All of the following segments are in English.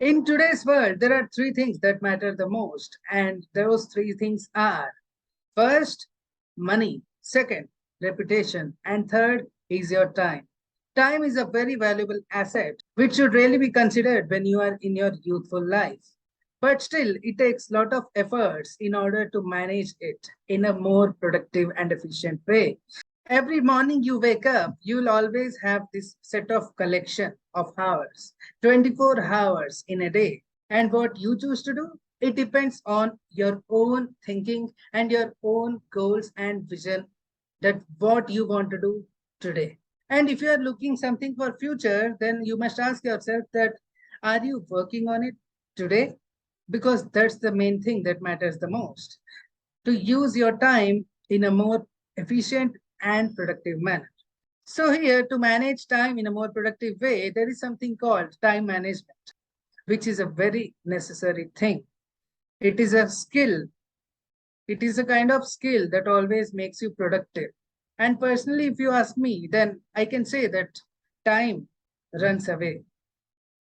In today's world, there are three things that matter the most, and those three things are: first, money; second, reputation; and third is your time. Time is a very valuable asset which should really be considered when you are in your youthful life. But still, it takes a lot of efforts in order to manage it in a more productive and efficient way. Every morning you wake up, you'll always have this set of collection of hours, 24 hours in a day. And what you choose to do, it depends on your own thinking and your own goals and vision, that what you want to do today. And if you are looking something for future, then you must ask yourself that, are you working on it today? Because that's the main thing that matters the most, to use your time in a more efficient and productive manner. So here, to manage time in a more productive way, there is something called time management, which is a very necessary thing. It is a skill. It is a kind of skill that always makes you productive. And personally, if you ask me, then I can say that time runs away.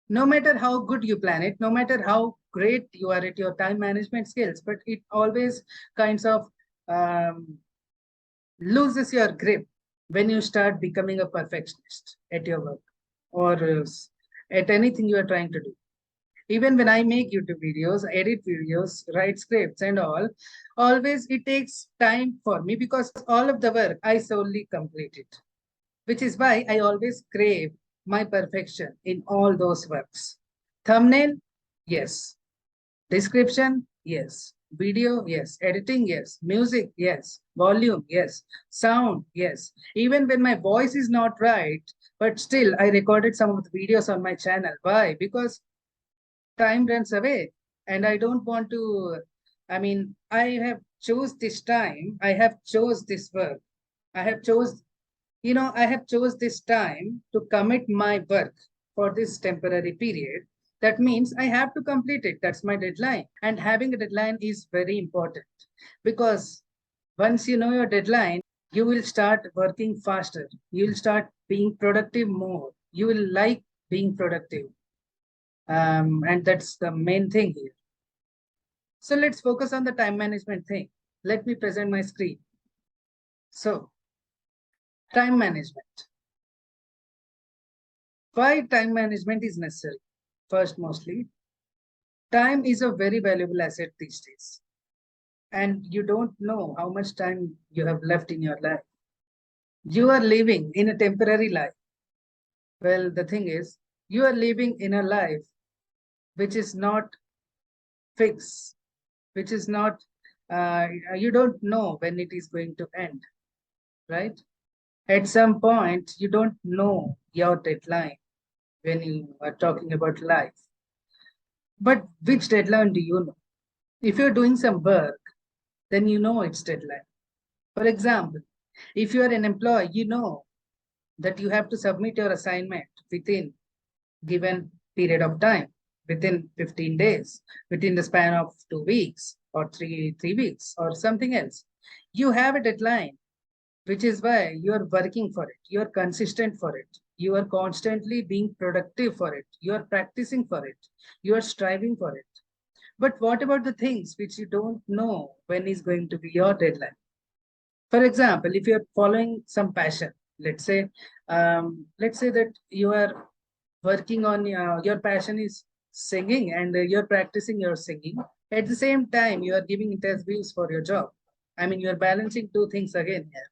No matter how good you plan it, no matter how great you are at your time management skills, but it always kinds of um, loses your grip when you start becoming a perfectionist at your work or at anything you are trying to do. Even when I make YouTube videos, edit videos, write scripts and all, always it takes time for me because all of the work I solely complete it, which is why I always crave my perfection in all those works. Thumbnail, yes. Description, yes. Video, yes. Editing, yes. Music, yes. Volume, yes. Sound, yes. Even when my voice is not right, but still I recorded some of the videos on my channel. Why? Because time runs away and I don't want to, I have chose this time. I have chose this work. I have chose, I have chose this time to commit my work for this temporary period. That means I have to complete it. That's my deadline. And having a deadline is very important because once you know your deadline, you will start working faster. You will start being productive more. You will like being productive. And that's the main thing here. So let's focus on the time management thing. Let me present my screen. So, time management. Why time management is necessary? First, mostly, time is a very valuable asset these days. And you don't know how much time you have left in your life. You are living in a temporary life. Well, the thing is, you are living in a life which is not fixed, which is not, you don't know when it is going to end, right? At some point, you don't know your deadline when you are talking about life. But which deadline do you know? If you're doing some work, then you know its deadline. For example, if you are an employee, you know that you have to submit your assignment within given period of time, within 15 days, within the span of 2 weeks or three weeks or something else. You have a deadline, which is why you are working for it. You are consistent for it. You are constantly being productive for it. You are practicing for it. You are striving for it. But what about the things which you don't know when is going to be your deadline? For example, if you're following some passion, let's say that you are working on your passion is singing and you're practicing your singing. At the same time, you are giving interviews for your job. You're balancing two things again here.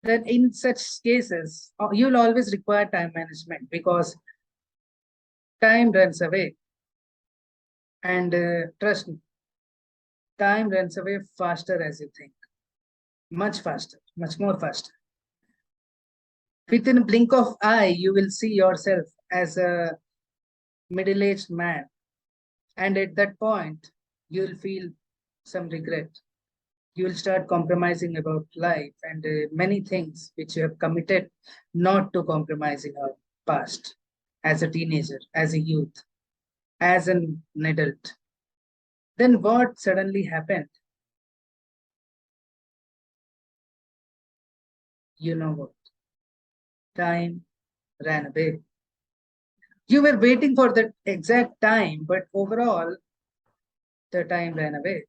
Then in such cases, you'll always require time management because time runs away. And trust me, time runs away faster as you think, much faster, much more faster. Within a blink of eye, you will see yourself as a middle-aged man. And at that point, you'll feel some regret. You'll start compromising about life and many things which you have committed not to compromise in your past as a teenager, as a youth, as an adult. Then what suddenly happened? You know what? Time ran away. You were waiting for the exact time, but overall, the time ran away.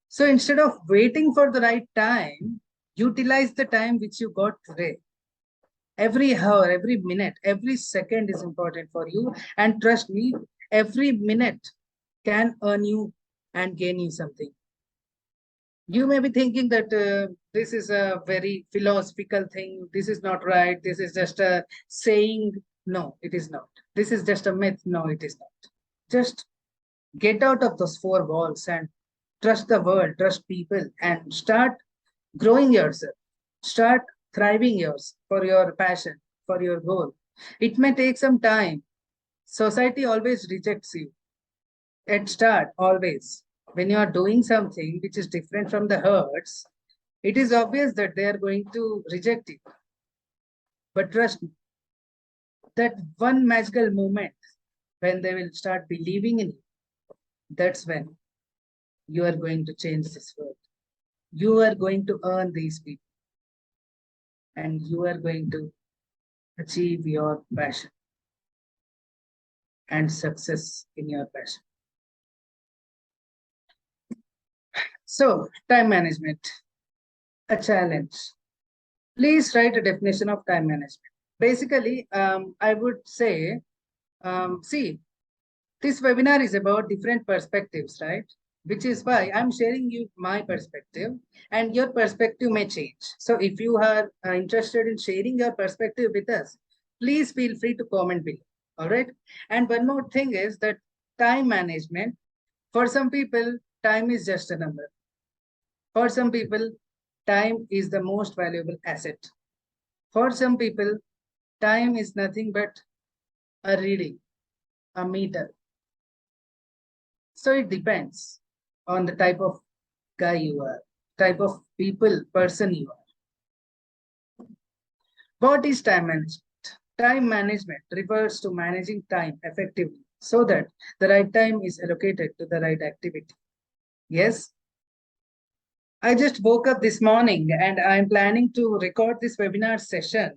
So instead of waiting for the right time, utilize the time which you got today. Every hour, every minute, every second is important for you. And trust me, every minute can earn you and gain you something. You may be thinking that this is a very philosophical thing. This is not right. This is just a saying. No, it is not. This is just a myth. No, it is not. Just get out of those four walls and trust the world, trust people, and start growing yourself. Start thriving yours for your passion, for your goal. It may take some time. Society always rejects you. At start, always. When you are doing something which is different from the herds, it is obvious that they are going to reject it. But trust me, that one magical moment when they will start believing in you, that's when you are going to change this world. You are going to earn these people and you are going to achieve your passion and success in your passion. So, time management, a challenge. Please write a definition of time management. Basically, I would say, see, this webinar is about different perspectives, right? Which is why I'm sharing you my perspective and your perspective may change. So if you are interested in sharing your perspective with us, please feel free to comment below. All right. And one more thing is that time management, for some people, time is just a number. For some people, time is the most valuable asset. For some people, time is nothing but a reading, a meter. So it depends on the type of guy you are, type of person you are. What is time management? Time management refers to managing time effectively so that the right time is allocated to the right activity. Yes, I just woke up this morning and I'm planning to record this webinar session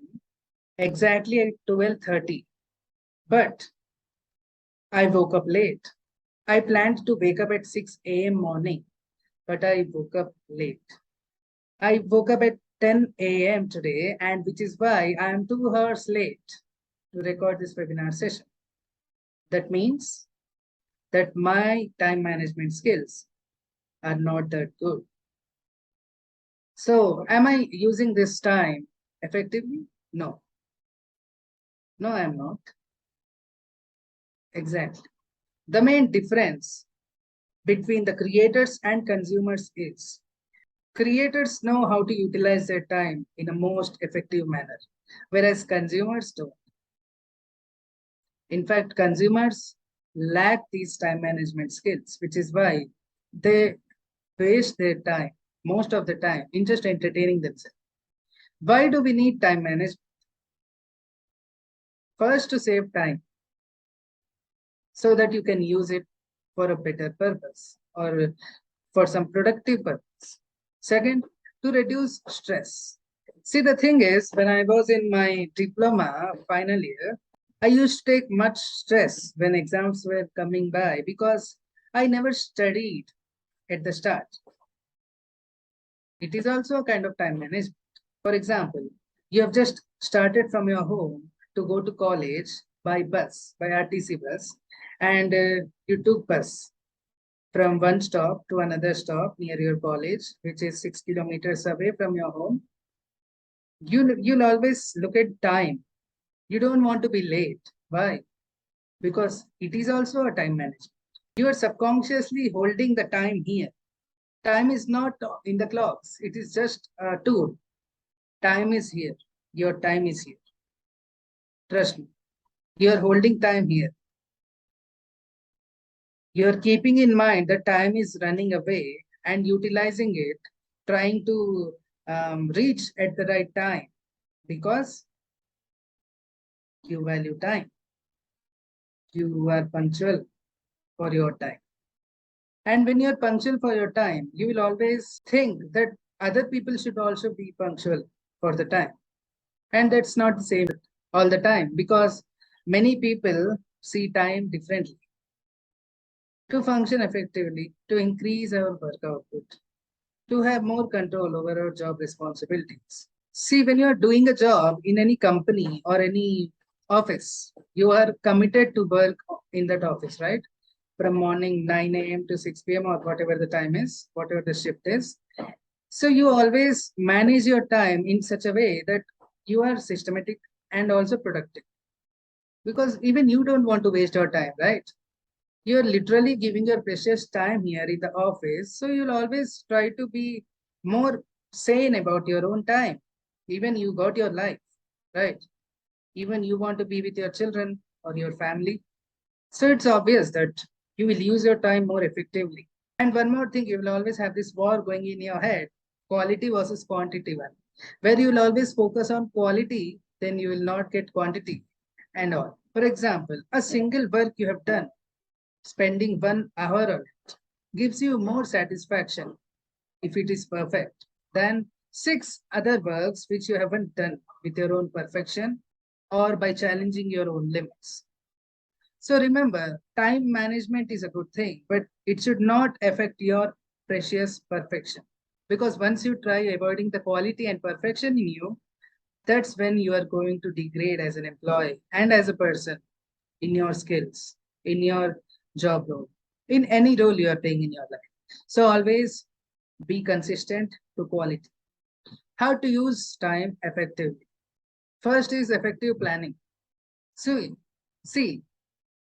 exactly at 12:30. But I woke up late. I planned to wake up at 6 a.m. morning, but I woke up late. I woke up at 10 a.m. today, and which is why I am 2 hours late to record this webinar session. That means that my time management skills are not that good. So, am I using this time effectively? No. No, I am not. Exactly. The main difference between the creators and consumers is creators know how to utilize their time in a most effective manner, whereas consumers don't. In fact, consumers lack these time management skills, which is why they waste their time, most of the time, in just entertaining themselves. Why do we need time management? First, to save time so that you can use it for a better purpose or for some productive purpose. Second, to reduce stress. See, the thing is, when I was in my diploma final year, I used to take much stress when exams were coming by because I never studied at the start. It is also a kind of time management. For example, you have just started from your home to go to college by bus, by RTC bus, and you took bus from one stop to another stop near your college, which is 6 kilometers away from your home. You'll always look at time. You don't want to be late. Why? Because it is also a time management. You are subconsciously holding the time here. Time is not in the clocks. It is just a tool. Time is here. Your time is here. Trust me. You are holding time here. You are keeping in mind that time is running away and utilizing it, trying to reach at the right time because you value time. You are punctual for your time. And when you're punctual for your time, you will always think that other people should also be punctual for the time. And that's not the same all the time because Many people see time differently. To function effectively, to increase our work output, to have more control over our job responsibilities. See, when you are doing a job in any company or any office, you are committed to work in that office, right? From morning 9 a.m. to 6 p.m. or whatever the time is, whatever the shift is. So you always manage your time in such a way that you are systematic and also productive. Because even you don't want to waste your time, right? You're literally giving your precious time here in the office. So you'll always try to be more sane about your own time. Even you got your life, right? Even you want to be with your children or your family. So it's obvious that you will use your time more effectively. And one more thing, you will always have this war going in your head, quality versus quantity one. Where you will always focus on quality, then you will not get quantity and all. For example, a single work you have done, spending 1 hour on it, gives you more satisfaction if it is perfect than 6 other works which you haven't done with your own perfection or by challenging your own limits. So remember, time management is a good thing, but it should not affect your precious perfection. Because once you try avoiding the quality and perfection in you, that's when you are going to degrade as an employee and as a person in your skills, in your job role, in any role you are playing in your life. So always be consistent to quality. How to use time effectively? First is effective planning. So, see,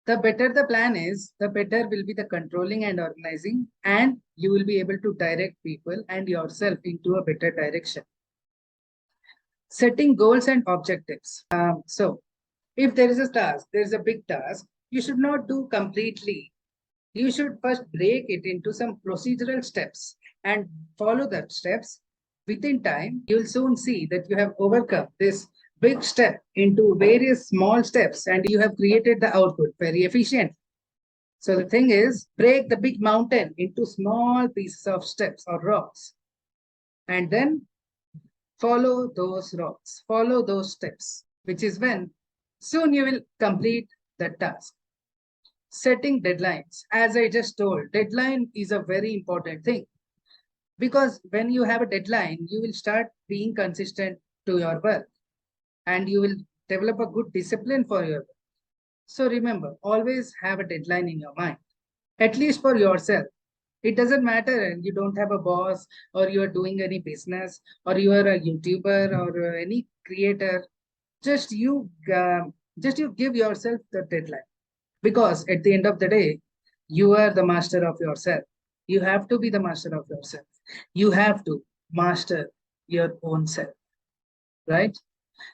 the better the plan is, the better will be the controlling and organizing, and you will be able to direct people and yourself into a better direction. Setting goals and objectives. So, if there is a task, there is a big task, you should not do completely. You should first break it into some procedural steps and follow that steps. Within time, you'll soon see that you have overcome this big step into various small steps and you have created the output very efficient. So the thing is, break the big mountain into small pieces of steps or rocks and then follow those rocks, follow those steps, which is when soon you will complete the task. Setting deadlines. As I just told, deadline is a very important thing because when you have a deadline, you will start being consistent to your work and you will develop a good discipline for your work. So remember, always have a deadline in your mind, at least for yourself. It doesn't matter and you don't have a boss or you are doing any business or you are a YouTuber or any creator. Just you, just you give yourself the deadline because at the end of the day, you are the master of yourself. You have to be the master of yourself. You have to master your own self, right?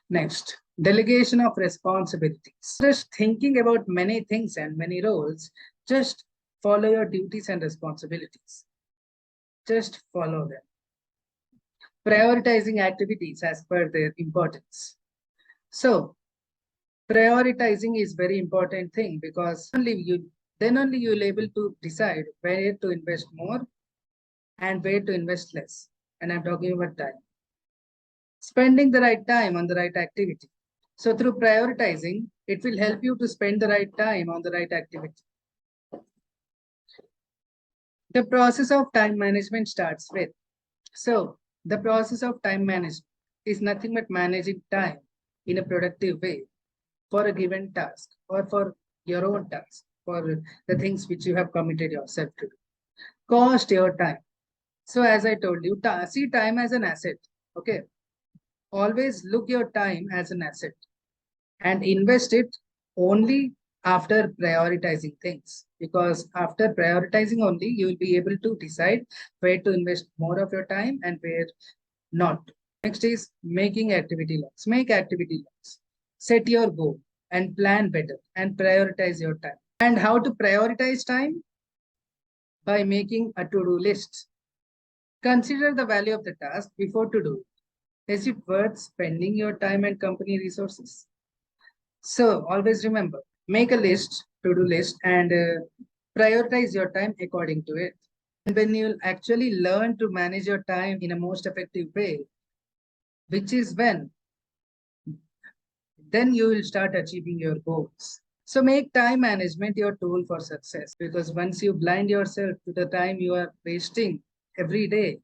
Next, delegation of responsibilities. Just thinking about many things and many roles, just follow your duties and responsibilities. Just follow them. Prioritizing activities as per their importance. So, prioritizing is very important thing because only you will able to decide where to invest more and where to invest less. And I'm talking about time. Spending the right time on the right activity. So through prioritizing, it will help you to spend the right time on the right activity. The process of time management starts with. So the process of time management is nothing but managing time in a productive way for a given task or for your own task, for the things which you have committed yourself to do. Cost your time. So as I told you, see time as an asset. Okay. Always look your time as an asset and invest it only after prioritizing things. Because after prioritizing only, you will be able to decide where to invest more of your time and where not. Next is making activity logs. Make activity logs. Set your goal and plan better and prioritize your time. And how to prioritize time? By making a to-do list. Consider the value of the task before to do it. Is it worth spending your time and company resources? So always remember, make a list, to-do list, and prioritize your time according to it. And when you actually learn to manage your time in a most effective way, which is when then you will start achieving your goals. So make time management your tool for success, because once you blind yourself to the time you are wasting every day,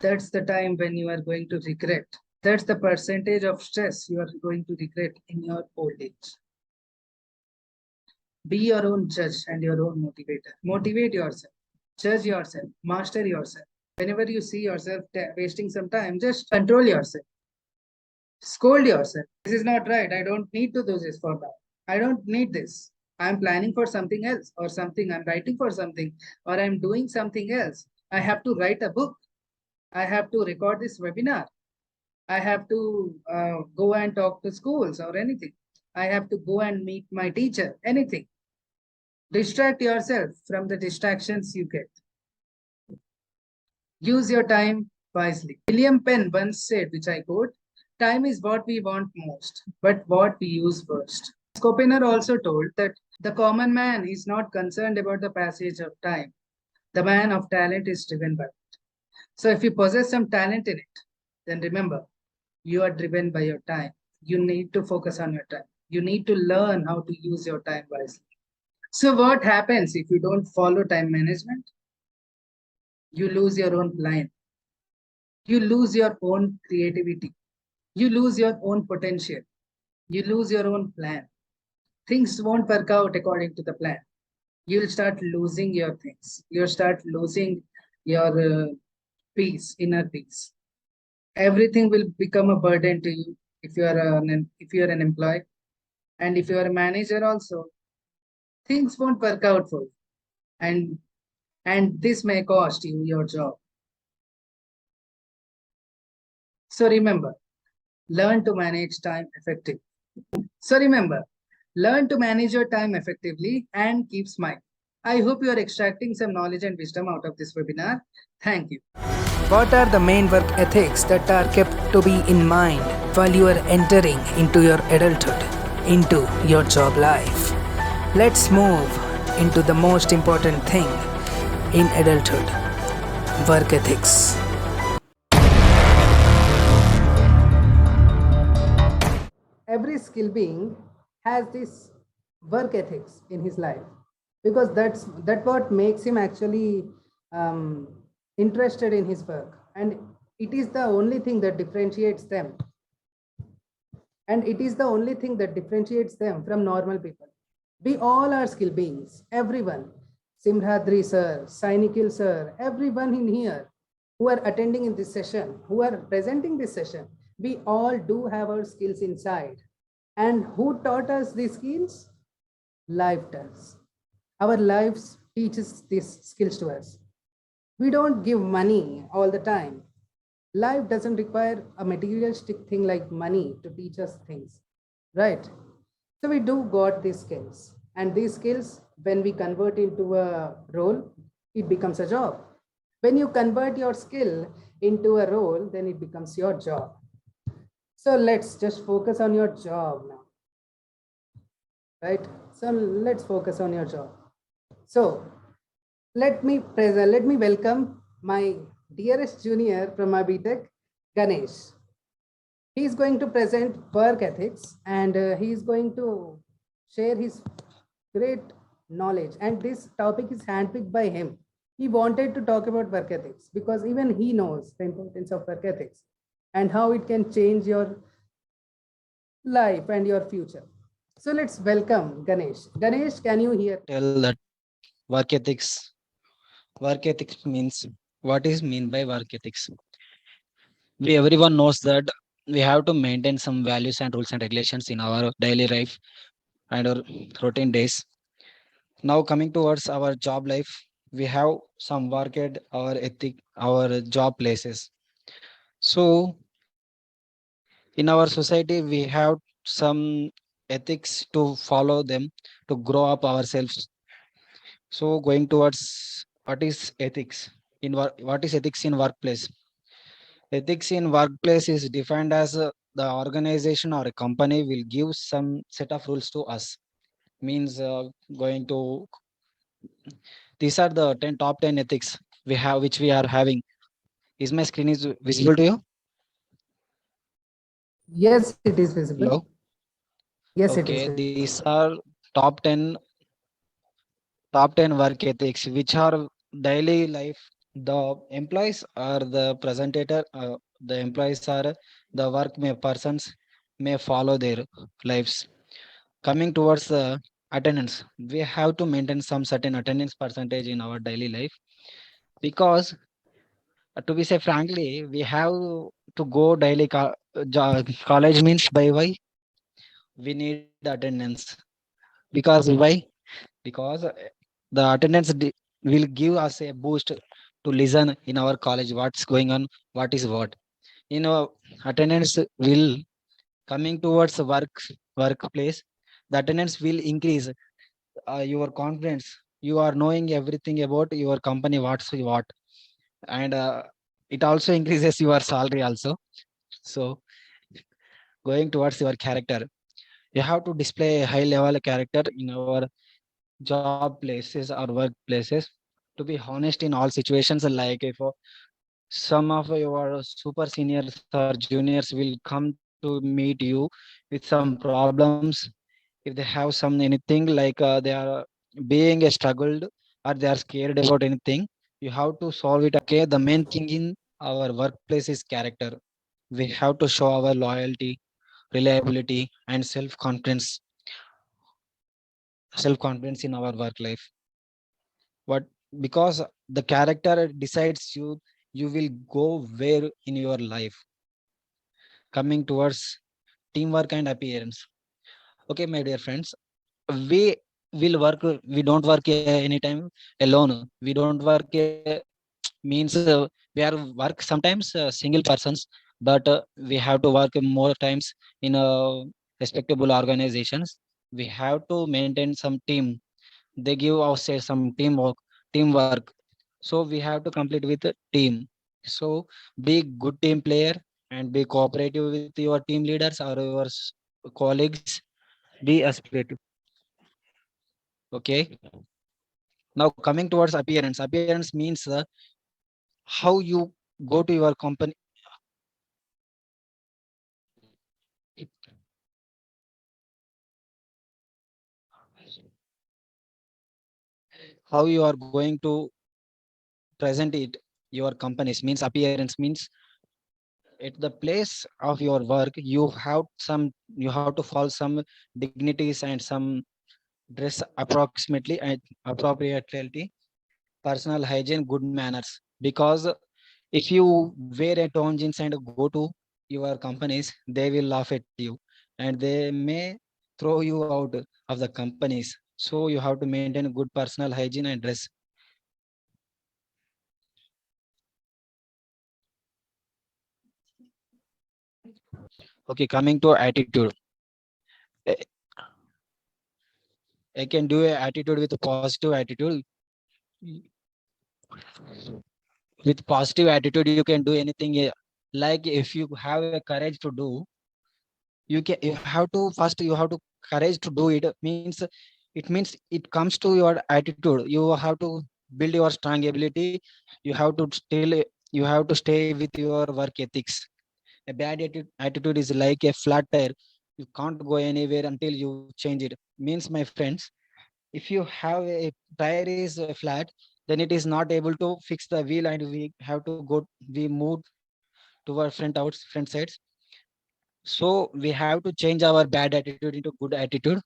that's the time when you are going to regret. That's the percentage of stress you are going to regret in your old age. Be your own judge and your own motivator. Motivate yourself, judge yourself, master yourself. Whenever you see yourself wasting some time, just control yourself, scold yourself. This is not right. I don't need to do this for now. I don't need this. I'm planning for something else, or something. I'm writing for something, or I'm doing something else. I have to write a book. I have to record this webinar. I have to go and talk to schools or anything. I have to go and meet my teacher, anything. Distract yourself from the distractions you get. Use your time wisely. William Penn once said, which I quote, time is what we want most, but what we use first. Schopenhauer also told that the common man is not concerned about the passage of time. The man of talent is driven by it. So if you possess some talent in it, then remember, you are driven by your time. You need to focus on your time. You need to learn how to use your time wisely. So what happens if you don't follow time management? You lose your own line. You lose your own creativity. You lose your own potential. You lose your own plan. Things won't work out according to the plan. You'll start losing your things. You'll start losing your peace, inner peace. Everything will become a burden to you if you are an employee, and if you are a manager also. Things won't work out for you, and this may cost you your job. So remember, learn to manage time effectively. So remember, learn to manage your time effectively and keep smiling. I hope you are extracting some knowledge and wisdom out of this webinar. Thank you. What are the main work ethics that are kept to be in mind while you are entering into your adulthood, into your job life? Let's move into the most important thing in adulthood: work ethics. Every skill being has this work ethics in his life, because that what makes him actually interested in his work, and it is the only thing that differentiates them, from normal people. We all are skill beings, everyone. Simhadri sir, Sainikil sir, everyone in here who are attending in this session, who are presenting this session, we all do have our skills inside. And who taught us these skills? Life does. Our lives teaches these skills to us. We don't give money all the time. Life doesn't require a materialistic thing like money to teach us things, right? So we do got these skills, and these skills, when we convert into a role, it becomes a job. When you convert your skill into a role, then it becomes your job. So let's just focus on your job now, right? So let's focus on your job. So let me welcome my dearest junior from my BTech, Ganesh. He is going to present work ethics, and he is going to share his great knowledge. And this topic is handpicked by him. He wanted to talk about work ethics because even he knows the importance of work ethics and how it can change your life and your future. So let's welcome Ganesh. Ganesh, can you hear? Tell that work ethics. Work ethics means what is mean by work ethics? We everyone knows that we have to maintain some values and rules and regulations in our daily life and our routine days. Now coming towards our job life, we have some work at our ethic, our job places. So in our society, we have some ethics to follow them to grow up ourselves. So going towards what is ethics in what is ethics in workplace? Ethics in workplace is defined as the organization or a company will give some set of rules to us. Means going to these are the 10 top 10 ethics we have which we are having. Is my screen is visible to you? Yes, it is visible. Hello. Yes, it is Okay, visible. these are top 10 work ethics, which are daily life. The employees are the presentator. The employees are the work may persons may follow their lives. Coming towards the attendance, we have to maintain some certain attendance percentage in our daily life, because to be say frankly, we have to go daily. College means by why we need attendance, because why, because the attendance will give us a boost to listen in our college what's going on, what is what. You know, attendance will coming towards the workplace, the attendance will increase your confidence. You are knowing everything about your company what's what, and it also increases your salary also. So going towards your character, you have to display a high level character in our job places or workplaces. To be honest in all situations, like if some of your super seniors or juniors will come to meet you with some problems, if they have some anything like they are being struggled or they are scared about anything, you have to solve it. Okay, the main thing in our workplace is character. We have to show our loyalty, reliability, and self confidence in our work life. What, because the character decides you will go where in your life. Coming towards teamwork and appearance. Okay, my dear friends, we will work. We don't work anytime alone. We don't work means we are work sometimes single persons, but we have to work more times in respectable organizations. We have to maintain some team. They give us some teamwork, so we have to complete with a team. So be good team player and be cooperative with your team leaders or your colleagues. Be aspirative. Okay, now coming towards appearance means how you go to your company, how you are going to present it. Your companies means appearance means at the place of your work you have to follow some dignities and some dress approximately and appropriately, personal hygiene, good manners. Because if you wear a torn jeans and go to your companies, they will laugh at you and they may throw you out of the companies. So you have to maintain good personal hygiene and dress. Okay, coming to attitude. I I can do a attitude with a positive attitude. With positive attitude, you can do anything. Like if you have a courage to do, you have to first you have to courage to do it. Means it comes to your attitude. You have to build your strong ability. You have to still you have to stay with your work ethics. A bad attitude is like a flat tire. You can't go anywhere until you change it. Means, my friends, if you have a tire is flat, then it is not able to fix the wheel, and we move to our front sides. So we have to change our bad attitude into good attitude.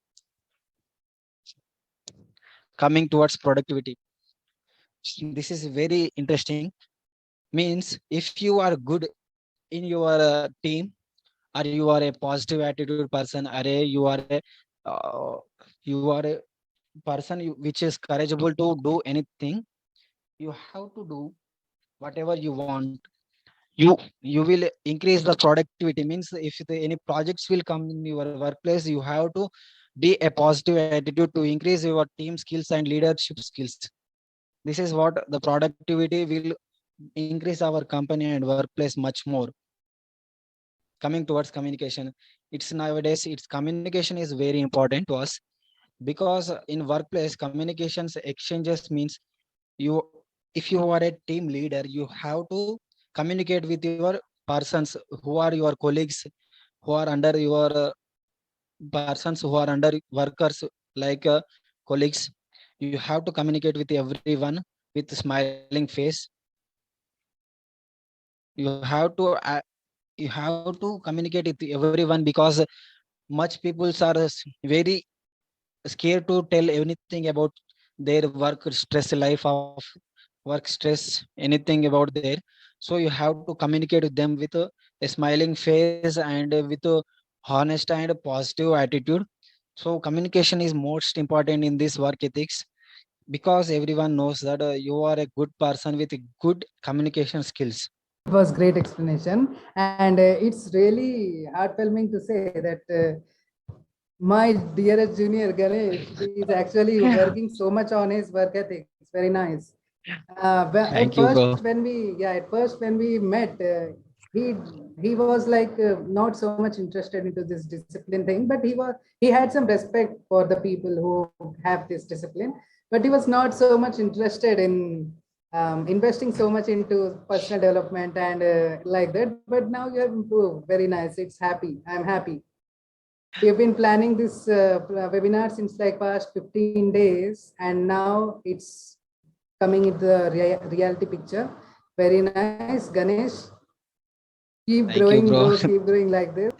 Coming towards productivity, this is very interesting. Means if you are good in your team, or you are a positive attitude person, or uh, you are a person which is courageable to do anything, you have to do whatever you want. You will increase the productivity. Means if any projects will come in your workplace, you have to be a positive attitude to increase your team skills and leadership skills. This is what the productivity will increase our company and workplace much more. Coming towards communication, it's nowadays it's communication is very important to us, because in workplace communications exchanges means you if you are a team leader, you have to communicate with your persons who are your colleagues who are under your persons who are under workers like colleagues. You have to communicate with everyone with smiling face. You have to communicate with everyone because much people are very scared to tell anything about their work stress life of work stress anything about there. So you have to communicate with them with a smiling face and with a honest and positive attitude. So communication is most important in this work ethics because everyone knows that you are a good person with good communication skills. It was great explanation, and it's really heartwarming to say that my dearest junior Ganesh is actually working so much on his work ethics. Very nice. At Thank you, first, bro. when we met, he he was like not so much interested into this discipline thing, but he had some respect for the people who have this discipline, but he was not so much interested in investing so much into personal development and like that. But now you have improved. Very nice. It's happy. I'm happy. We've been planning this webinar since like past 15 days, and now it's coming into the reality picture. Very nice, Ganesh. Keep Thank you, growing, bro. bro. Keep growing like this.